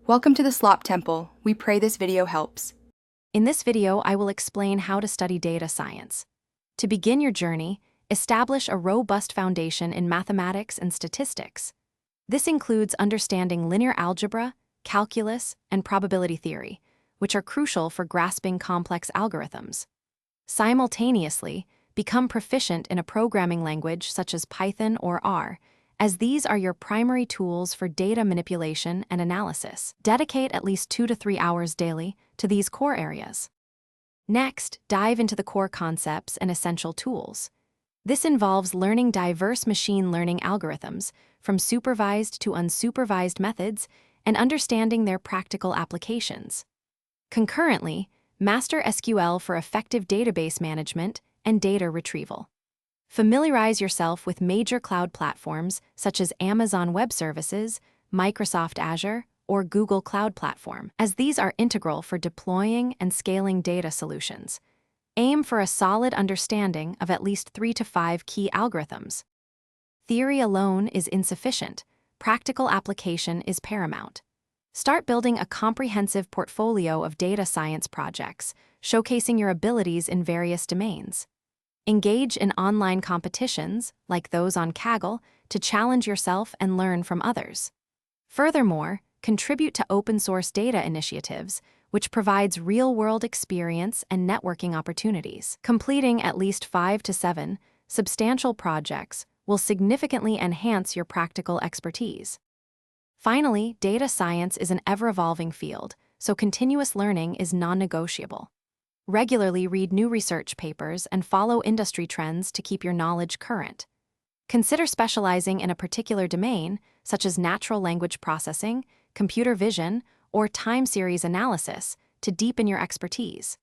Welcome to the Slop Temple. We pray this video helps. In this video, I will explain how to study data science. To begin your journey, establish a robust foundation in mathematics and statistics. This includes understanding linear algebra, calculus, and probability theory, which are crucial for grasping complex algorithms. Simultaneously, become proficient in a programming language such as Python or R, as these are your primary tools for data manipulation and analysis. Dedicate at least 2 to 3 hours daily to these core areas. Next, dive into the core concepts and essential tools. This involves learning diverse machine learning algorithms, from supervised to unsupervised methods, and understanding their practical applications. Concurrently, master SQL for effective database management and data retrieval. Familiarize yourself with major cloud platforms such as Amazon Web Services, Microsoft Azure, or Google Cloud Platform, as these are integral for deploying and scaling data solutions. Aim for a solid understanding of at least 3 to 5 key algorithms. Theory alone is insufficient. Practical application is paramount. Start building a comprehensive portfolio of data science projects, showcasing your abilities in various domains. Engage in online competitions, like those on Kaggle, to challenge yourself and learn from others. Furthermore, contribute to open-source data initiatives, which provides real-world experience and networking opportunities. Completing at least 5 to 7 substantial projects will significantly enhance your practical expertise. Finally, data science is an ever-evolving field, so continuous learning is non-negotiable. Regularly read new research papers and follow industry trends to keep your knowledge current. Consider specializing in a particular domain, such as natural language processing, computer vision, or time series analysis, to deepen your expertise.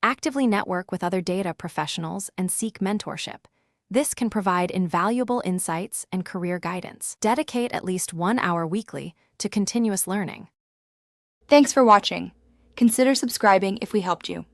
Actively network with other data professionals and seek mentorship. This can provide invaluable insights and career guidance. Dedicate at least 1 hour weekly to continuous learning. Thanks for watching. Consider subscribing if we helped you.